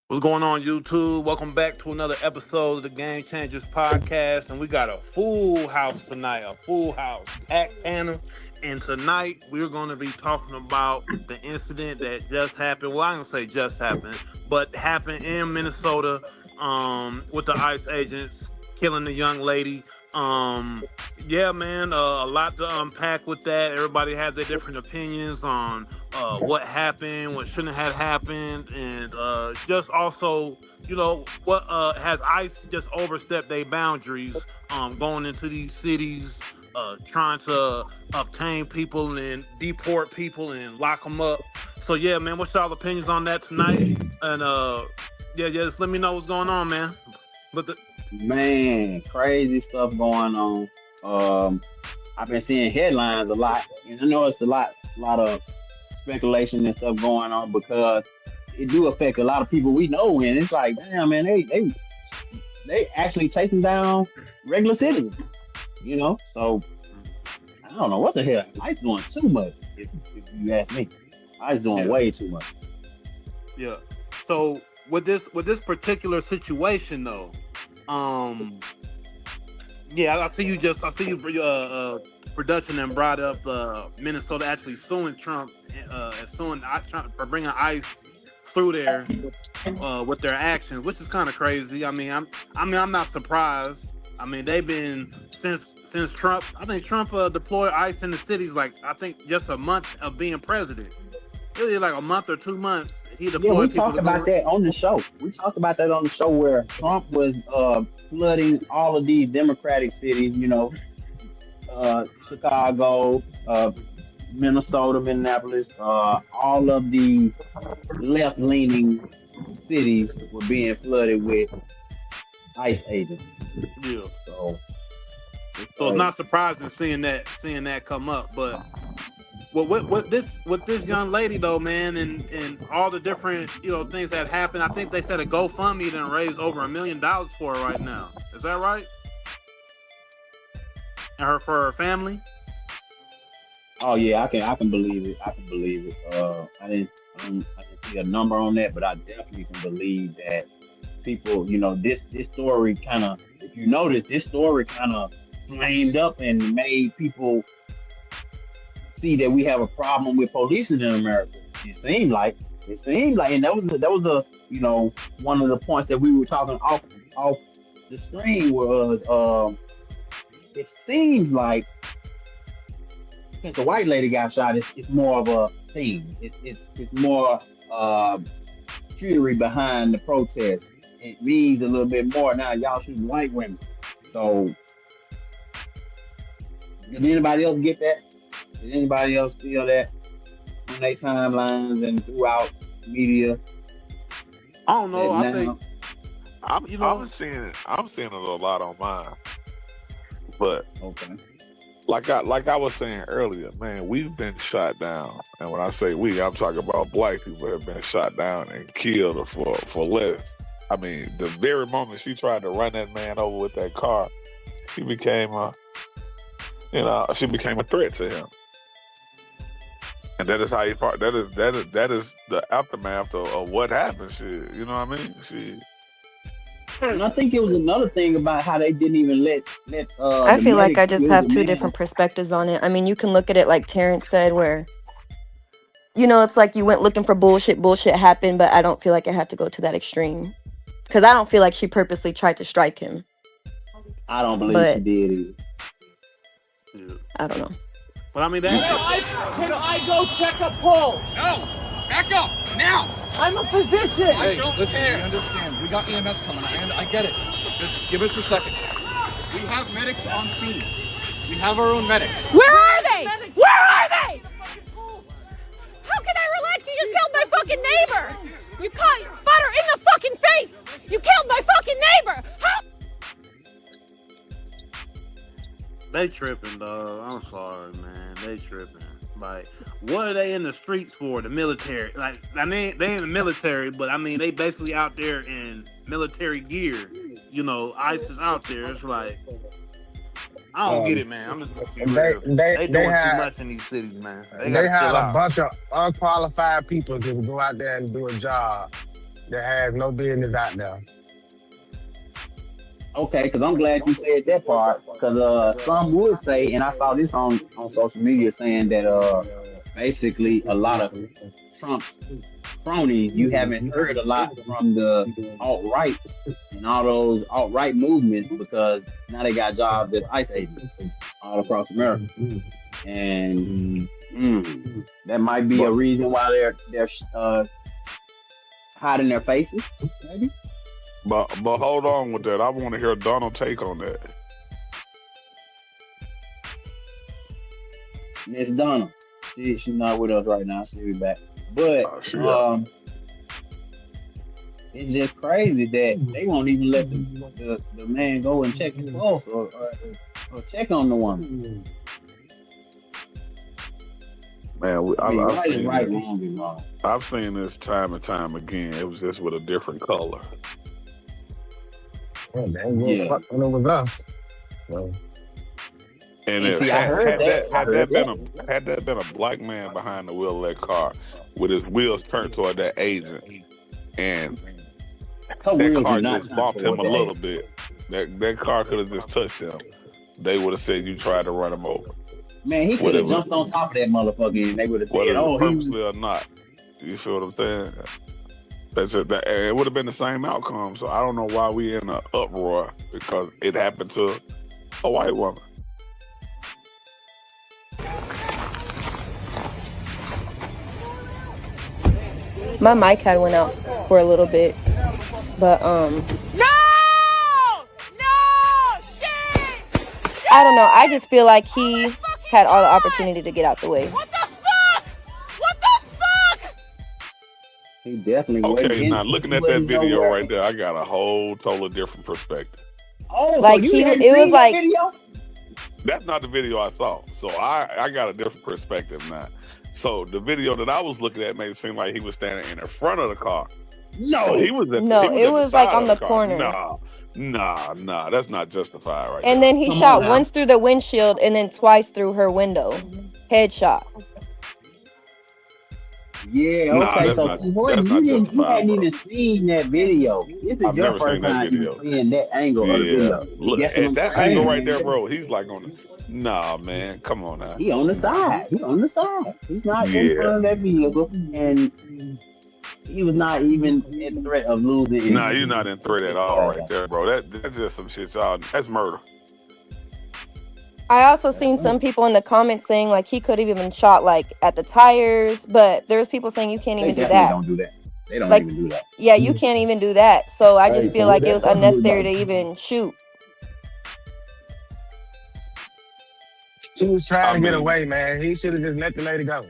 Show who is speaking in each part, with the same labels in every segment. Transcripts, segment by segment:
Speaker 1: What's going on, YouTube? Welcome back to another episode of the Game Changers podcast, and we got a full house tonight, packed Tanner. And tonight we're going to be talking about the incident that just happened. Well, I'm gonna say just happened, but happened in Minnesota with the ICE agents killing the young lady. Yeah, man, a lot to unpack with that. Everybody has their different opinions on what happened, what shouldn't have happened, and just also, what has ICE just overstepped their boundaries going into these cities, trying to obtain people and deport people and lock them up. So yeah, man, what's y'all opinions on that tonight? And yeah, just let me know what's going on, man.
Speaker 2: Man, crazy stuff going on. I've been seeing headlines a lot, and I know it's a lot of speculation and stuff going on because it do affect a lot of people we know, and it's like, damn, man, they actually chasing down regular citizens, So I don't know what the hell. ICE doing too much, if you ask me. ICE doing way too much.
Speaker 1: Yeah. So with this particular situation though. Yeah, I see you production and brought up Minnesota actually suing Trump, suing Trump for bringing ICE through there with their actions, which is kind of crazy. I mean, I'm not surprised. I mean, they've been since Trump. I think Trump deployed ICE in the cities just a month of being president. Really, like a month or 2 months. We
Speaker 2: talked about that on the show. We talked about that on the show where Trump was flooding all of these Democratic cities, Chicago, Minnesota, Minneapolis, all of the left-leaning cities were being flooded with ICE agents.
Speaker 1: Yeah. So it's not surprising seeing that come up, but. Well, with this young lady though, man, and all the different things that happened, I think they said a GoFundMe done raised over $1 million for her right now. Is that right? And for her family.
Speaker 2: Oh yeah, I can believe it. I didn't see a number on that, but I definitely can believe that people, this story kind of, if you notice, this story kind of flamed up and made people see that we have a problem with policing in America. It seemed like, and that was a one of the points that we were talking off the screen was it seems like since the white lady got shot, it's more of a thing. It's more fury behind the protest. It means a little bit more now. Y'all shooting white women. So did anybody else get that? Did anybody else feel that on their timelines and throughout media?
Speaker 1: I don't know. I think
Speaker 3: I'm seeing it a lot on mine. But
Speaker 2: okay,
Speaker 3: like I was saying earlier, man, we've been shot down, and when I say we, I'm talking about black people have been shot down and killed for less. I mean, the very moment she tried to run that man over with that car, she became a threat to him. And that is how he part. That is the aftermath of what happened. Shit, you know what I mean?
Speaker 2: And I think it was another thing about how they didn't even let.
Speaker 4: I feel like I just have two different perspectives on it. I mean, you can look at it like Terrence said, where it's like you went looking for bullshit happened, but I don't feel like it had to go to that extreme because I don't feel like she purposely tried to strike him.
Speaker 2: I don't believe she did either.
Speaker 1: Yeah.
Speaker 4: I don't know.
Speaker 1: But I mean,
Speaker 5: can I go check a pulse?
Speaker 6: No! Back up! Now!
Speaker 5: I'm a physician!
Speaker 6: Hey, listen,
Speaker 5: care.
Speaker 6: we understand. We got EMS coming. I get it. Just give us a second. We have medics on scene. We have our own medics.
Speaker 5: Where are they? Where are they?
Speaker 1: they tripping, dog. I'm sorry, man. They tripping. Like, what are they in the streets for? The military. Like, I mean, they in the military, but I mean, they basically out there in military gear. You know, ICE is out there. It's like, I don't get it, man. I'm just gonna be real. They doing too much in these cities, man. They gotta
Speaker 7: had
Speaker 1: chill
Speaker 7: a
Speaker 1: out.
Speaker 7: bunch of unqualified people to go out there and do a job that has no business out there.
Speaker 2: Okay, because I'm glad you said that part. Because some would say, and I saw this on social media saying that basically a lot of Trump's cronies, you haven't heard a lot from the alt-right and all those alt-right movements because now they got jobs as ICE agents all across America. And that might be a reason why they're hiding their faces, maybe.
Speaker 3: But hold on with that. I want to hear Donald take on that.
Speaker 2: Miss Donna, she's not with us right now. She'll be back. But it's just crazy that they won't even let the man go and check his pulse or check on the woman.
Speaker 3: Man,
Speaker 2: I've
Speaker 3: seen this time and time again. It was just with a different color.
Speaker 7: Oh, man, it was us. So.
Speaker 3: And had that been a black man behind the wheel of that car with his wheels turned toward that agent, and that car just bumped him a little bit, that car could have just touched him. They would have said you tried to run him over.
Speaker 2: Man, he could have jumped on top of that motherfucker and they would have said,
Speaker 3: purposely or not. You feel what I'm saying? It would have been the same outcome. So I don't know why we in an uproar because it happened to a white woman.
Speaker 4: My mic had went out for a little bit, but I don't know. I just feel like he had all the opportunity to get out the way.
Speaker 5: What the fuck? What the fuck?
Speaker 2: He definitely
Speaker 3: okay. Now looking at that video right there, I got a whole totally different perspective.
Speaker 2: Oh,
Speaker 4: like
Speaker 2: so
Speaker 4: it was like
Speaker 2: video?
Speaker 3: That's not the video I saw. So I got a different perspective now. So the video that I was looking at made it seem like he was standing in the front of the car.
Speaker 2: No,
Speaker 3: so he was
Speaker 4: it was like on the corner.
Speaker 3: Nah, that's not justified right
Speaker 4: And
Speaker 3: now.
Speaker 4: then he shot once through the windshield and then twice through her window. Headshot.
Speaker 2: Yeah, okay. So you hadn't even seen that video. This is your first time seeing that angle of the video.
Speaker 3: Look at that angle right there, bro. He's like on the... Nah, man. Come on now.
Speaker 2: He on the side. He's not in front of that vehicle. And he was not even in threat of losing.
Speaker 3: Nah, you're not in threat at all right there, bro. That's just some shit, y'all. That's murder.
Speaker 4: I also seen some people in the comments saying like he could have even shot like at the tires, but there's people saying you can't even do that.
Speaker 2: They don't do that. They don't even do that.
Speaker 4: Yeah, you can't even do that. So I just feel like it was unnecessary to even shoot.
Speaker 7: She was trying to get away, man. He should have just let the lady go.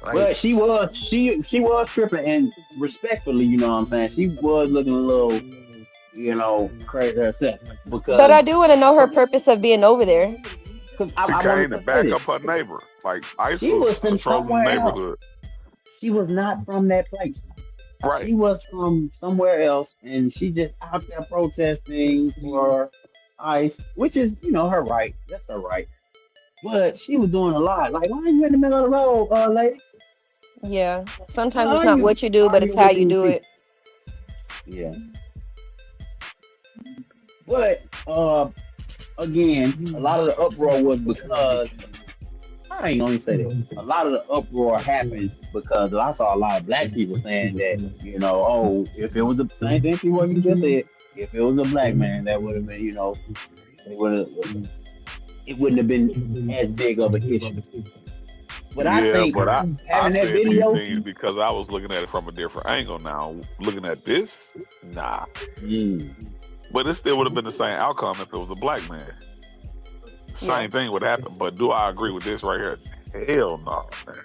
Speaker 2: Like, but she was tripping, and respectfully, you know what I'm saying? She was looking a little, crazy herself.
Speaker 4: But I do want to know her purpose of being over there.
Speaker 3: She came to back up her neighbor. Like ICE was patrolling the neighborhood.
Speaker 2: She was not from that place.
Speaker 3: Right.
Speaker 2: She was from somewhere else, and she just out there protesting for ICE, which is, her right. That's her right. But she was doing a lot. Like, why are you in the middle of the road, lady?
Speaker 4: Yeah. Sometimes it's not what you do, but it's how you do it.
Speaker 2: Yeah. But again, a lot of the uproar was because I ain't gonna say that. A lot of the uproar happened because I saw a lot of black people saying that, if it was the same thing what you just said, if it was a black man, that would have been, it wouldn't have been as big of an issue. But I think
Speaker 3: I
Speaker 2: having that
Speaker 3: said
Speaker 2: video
Speaker 3: these things because I was looking at it from a different angle. Now looking at this, nah. But it still would have been the same outcome if it was a black man. Same thing would happen. But do I agree with this right here? Hell no, man.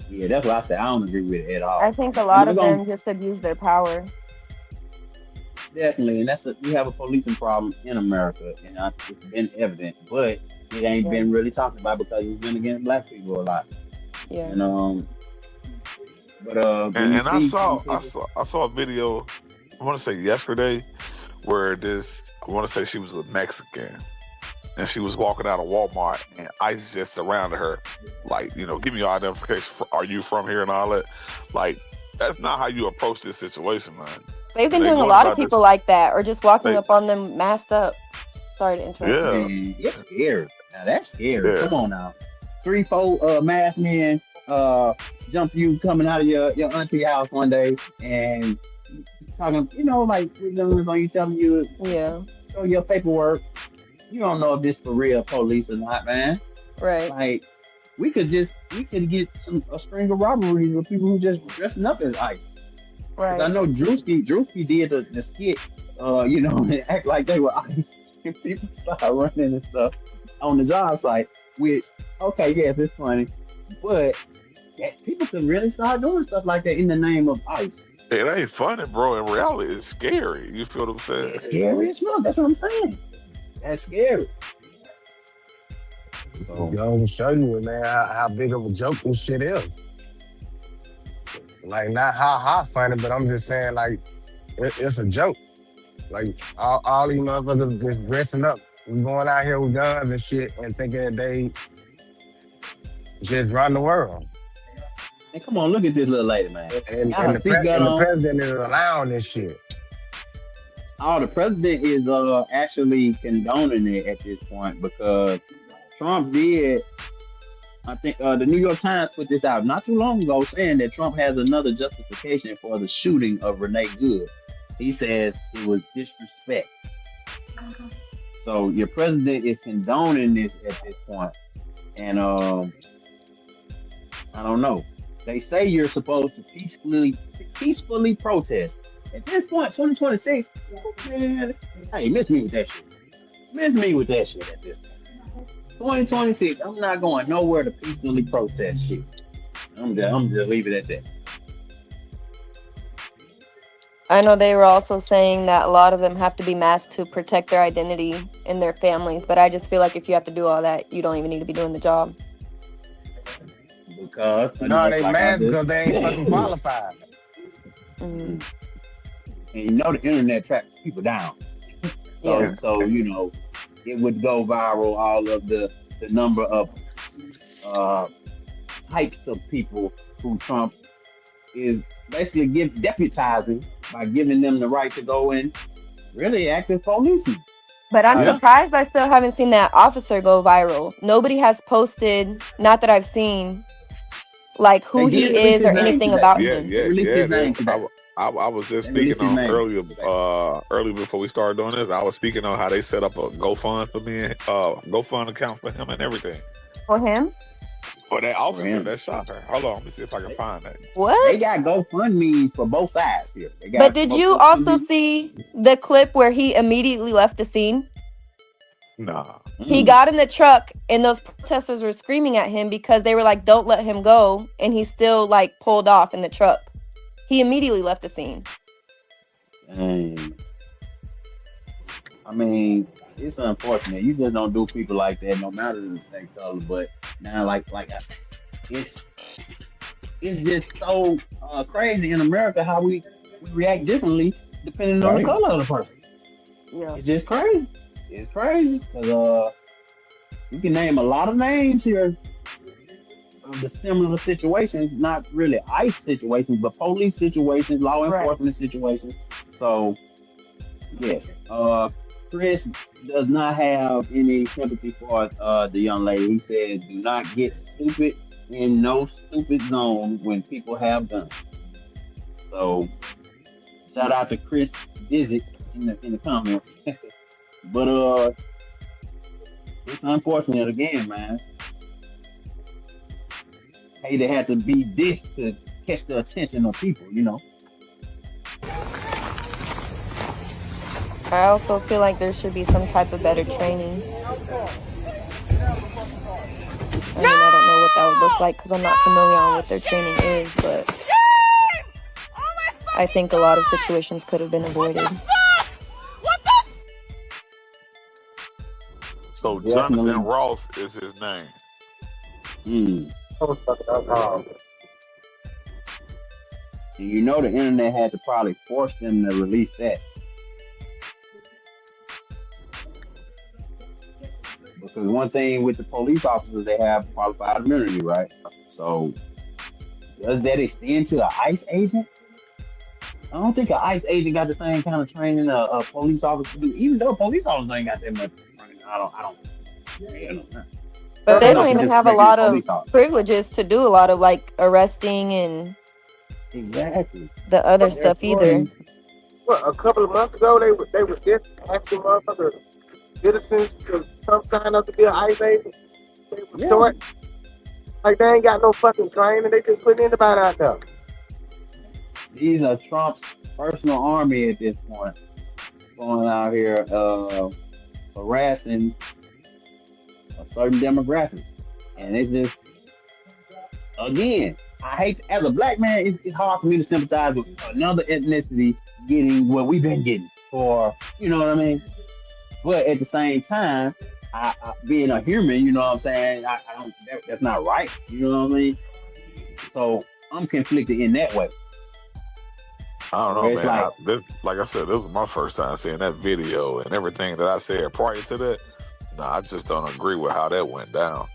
Speaker 2: Yeah, that's what I said. I don't agree with it at all.
Speaker 4: I think a lot of them just abuse their power.
Speaker 2: definitely, and we have a policing problem in America, and it's been evident, but it ain't
Speaker 4: Yeah.
Speaker 2: been really talked about because it's been against black people a lot.
Speaker 4: Yeah.
Speaker 2: And but when you
Speaker 3: And I
Speaker 2: see
Speaker 3: saw
Speaker 2: some
Speaker 3: I
Speaker 2: people,
Speaker 3: saw I saw a video. I want to say yesterday, where I want to say she was a Mexican, and she was walking out of Walmart, and ICE just surrounded her, like, give me your identification. Are you from here and all that? Like, that's not how you approach this situation, man.
Speaker 4: They've been
Speaker 3: They
Speaker 4: doing a
Speaker 3: going
Speaker 4: lot of
Speaker 3: about
Speaker 4: people
Speaker 3: this.
Speaker 4: like that, or just walking
Speaker 3: They,
Speaker 4: up on them masked up. Sorry to interrupt.
Speaker 3: yeah,
Speaker 2: man, it's scary. Now that's scary.
Speaker 3: yeah.
Speaker 2: Come on now, 3, 4 masked men jumped you coming out of your auntie house one day and talking, like with guns on you, telling you
Speaker 4: Yeah.
Speaker 2: show your paperwork. You don't know if this for real police or not, man.
Speaker 4: Right.
Speaker 2: Like we could get a string of robberies with people who just dressing up as ICE. Because I
Speaker 4: Right.
Speaker 2: know Drewski did the skit, and act like they were ICE. And people start running and stuff on the job site. Which, okay, yes, it's funny, but people could really start doing stuff like that in the name of ICE.
Speaker 3: It ain't funny, bro. In reality, it's scary. You feel what I'm saying?
Speaker 2: It's scary as well. That's what I'm saying. That's scary. So,
Speaker 7: Yo, to show you, man, how big of a joke this shit is. Like, not how funny, but I'm just saying, like, it's a joke. Like, all these motherfuckers just dressing up, going out here with guns and shit, and thinking that they just run the world.
Speaker 2: and come on, look at this little lady, man.
Speaker 7: And
Speaker 2: Got a seatbelt
Speaker 7: the
Speaker 2: on.
Speaker 7: president is allowing this shit.
Speaker 2: Oh, the president is actually condoning it at this point because Trump did. I think the New York Times put this out not too long ago, saying that Trump has another justification for the shooting of Renee Good. He says it was disrespect. So your president is condoning this at this point, and I don't know. They say you're supposed to peacefully protest. At this point, 2026, man, hey, miss me with that shit. Miss me with that shit at this point. 2026, I'm not going nowhere to peacefully protest shit. I'm just leave it at that.
Speaker 4: I know they were also saying that a lot of them have to be masked to protect their identity and their families, but I just feel like if you have to do all that, you don't even need to be doing the job.
Speaker 2: Because
Speaker 7: No, they
Speaker 2: like
Speaker 7: mad because they ain't fucking qualified.
Speaker 4: Mm.
Speaker 2: And the internet tracks people down.
Speaker 4: Yeah.
Speaker 2: So it would go viral. All of the number of types of people who Trump is basically deputizing by giving them the right to go in, really active policemen.
Speaker 4: But I'm
Speaker 7: Yeah.
Speaker 4: surprised I still haven't seen that officer go viral. Nobody has posted, not that I've seen, like who
Speaker 2: They
Speaker 4: he
Speaker 2: did release
Speaker 4: is or
Speaker 2: his name
Speaker 4: anything
Speaker 2: today.
Speaker 4: about
Speaker 3: Yeah,
Speaker 4: him.
Speaker 3: yeah,
Speaker 2: Released
Speaker 3: yeah.
Speaker 2: his name
Speaker 3: This,
Speaker 2: today.
Speaker 3: I was just
Speaker 2: They released
Speaker 3: speaking
Speaker 2: his
Speaker 3: on
Speaker 2: name today.
Speaker 3: earlier before we started doing this. I was speaking on how they set up a GoFund account for him and everything
Speaker 4: For him?
Speaker 3: for that officer
Speaker 2: him.
Speaker 3: that shot her. Hold on, let me see if I can find that.
Speaker 4: What?
Speaker 2: They got GoFundMe's for both sides here.
Speaker 4: But did you also see the clip where he immediately left the scene?
Speaker 3: Nah,
Speaker 4: He got in the truck and those protesters were screaming at him because they were like, don't let him go. And he still like pulled off in the truck. He immediately left the scene.
Speaker 2: I mean, it's unfortunate. You just don't do people like that, no matter the same color. But now, it's just so crazy in America how we react differently depending on the color of the person.
Speaker 4: Yeah.
Speaker 2: It's just crazy. It's crazy because you can name a lot of names here of the similar situations, not really ICE situations, but police situations, law enforcement situations. So, yes, Chris does not have any sympathy for the young lady. He said, "Do not get stupid in no stupid zone when people have guns." So, shout out to Chris Visit in the comments. But it's unfortunate again, man. Hey, they had to be this to catch the attention of people,
Speaker 4: I also feel like there should be some type of better training. I mean, I don't know what that would look like because I'm not familiar on what their training is, but I think a lot of situations could have been avoided.
Speaker 5: Fuck!
Speaker 3: So Jonathan
Speaker 2: Definitely.
Speaker 3: Ross is his name.
Speaker 2: Mm.
Speaker 7: Oh, fuck it up.
Speaker 2: And you know the internet had to probably force them to release that. Because one thing with the police officers, they have qualified immunity, right? So does that extend to an ICE agent? I don't think an ICE agent got the same kind of training a police officer do. Even though police officers ain't got that much training, I don't know.
Speaker 4: But they
Speaker 2: No
Speaker 4: don't even have a
Speaker 2: disrespect to the
Speaker 4: lot of
Speaker 2: police officer.
Speaker 4: privileges to do a lot of like arresting and
Speaker 2: Exactly.
Speaker 4: the other
Speaker 2: Their
Speaker 4: stuff either.
Speaker 2: authorities.
Speaker 7: What, a couple of months ago, they were just asking motherfuckers, citizens to come sign up to be an ICE agent. They were
Speaker 2: Yeah.
Speaker 7: short. Like, they ain't got no fucking training. They just putting anybody out there.
Speaker 2: These are Trump's personal army at this point, going out here harassing a certain demographic. And it's just, again, I hate to, as a black man, it's hard for me to sympathize with another ethnicity getting what we've been getting for, you know what I mean? But at the same time, I being a human, you know what I'm saying? I don't, that's not right, you know what I mean? So I'm conflicted in that way.
Speaker 3: I don't know,
Speaker 2: Where it's
Speaker 3: man.
Speaker 2: like,
Speaker 3: Like I said, this was my first time seeing that video, and everything that I said prior to that. Nah, I just don't agree with how that went down.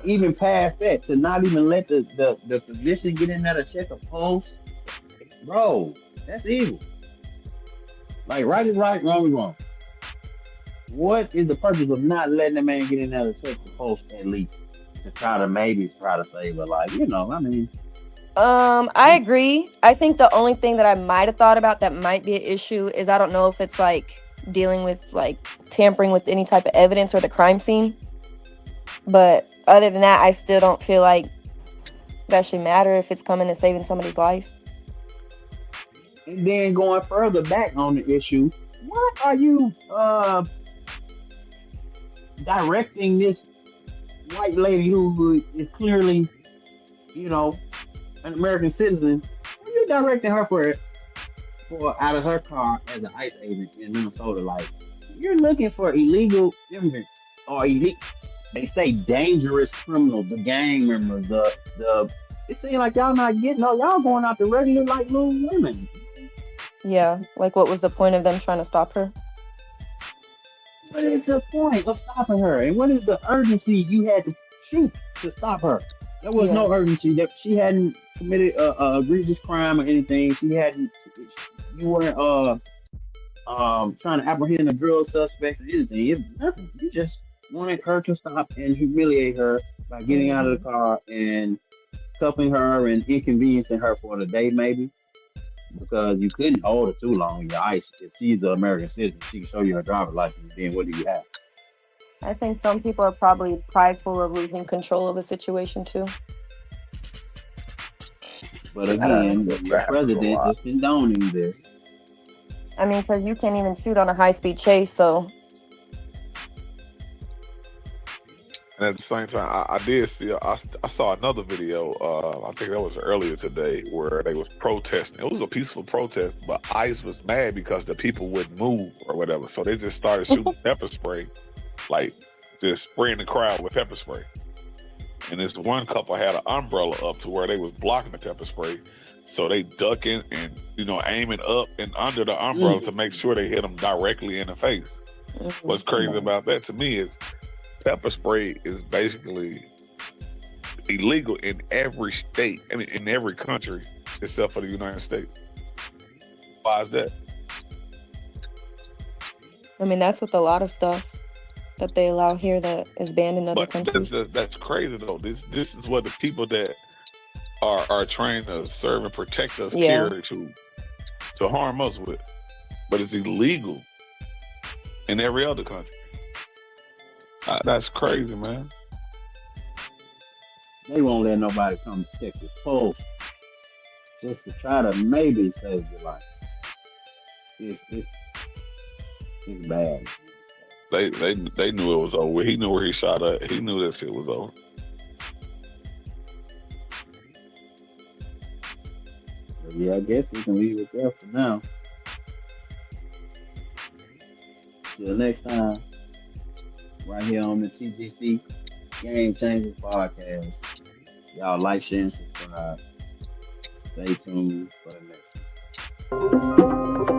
Speaker 2: even past that, to not even let the physician get in there to check a pulse, bro, that's evil. Like, right is right, wrong is wrong. What is the purpose of not letting the man get in there to check the pulse at least? To try to save a life, you know, I mean.
Speaker 4: I agree. I think the only thing that I might have thought about that might be an issue is I don't know if it's like dealing with like tampering with any type of evidence or the crime scene. But other than that, I still don't feel like that should matter if it's coming and saving somebody's life.
Speaker 2: And then going further back on the issue, why are you directing this white lady who is clearly, you know, an American citizen? Why are you directing her for out of her car as an ICE agent in Minnesota? Like, you're looking for illegal immigrants or they say dangerous criminals, the gang members, the. It seems like y'all not getting y'all going out the regular like little women.
Speaker 4: Yeah, like what was the point of them trying to stop her?
Speaker 2: What is the point of stopping her? And what is the urgency you had to shoot to stop her? There was no urgency. That she hadn't committed a egregious crime or anything. She hadn't. You weren't trying to apprehend a drug suspect or anything. It was nothing. You just wanted her to stop and humiliate her by getting out of the car and cuffing her and inconveniencing her for the day, maybe. Because you couldn't hold her too long. Your ICE, if she's an American citizen, she can show you her driver's license. Then what do you have?
Speaker 4: I think some people are probably prideful of losing control of a situation too.
Speaker 2: But again, your president is condoning this.
Speaker 4: I mean, because you can't even shoot on a high-speed chase, so.
Speaker 3: And at the same time, I did see, I saw another video, I think that was earlier today, where they was protesting. It was a peaceful protest, but ICE was mad because the people wouldn't move or whatever. So they just started shooting pepper spray, like just spraying the crowd with pepper spray. And this one couple had an umbrella up to where they was blocking the pepper spray. So they ducking and, you know, aiming up and under the umbrella to make sure they hit them directly in the face. What's crazy about that to me is pepper spray is basically illegal in every state, I mean, in every country except for the United States. Why is that?
Speaker 4: I mean, that's with a lot of stuff that they allow here that is banned in other countries.
Speaker 3: That's crazy though. This is what the people that are trained to serve and protect us carry to harm us with. But it's illegal in every other country. That's crazy, man.
Speaker 2: They won't let nobody come check your pulse just to try to maybe save your life. It's bad.
Speaker 3: They knew it was over. He knew where he shot at. He knew that shit was over.
Speaker 2: But yeah, I guess we can leave it there for now. Till next time, right here on the TGC Game Changers Podcast. Y'all like, share, and subscribe. Stay tuned for the next one.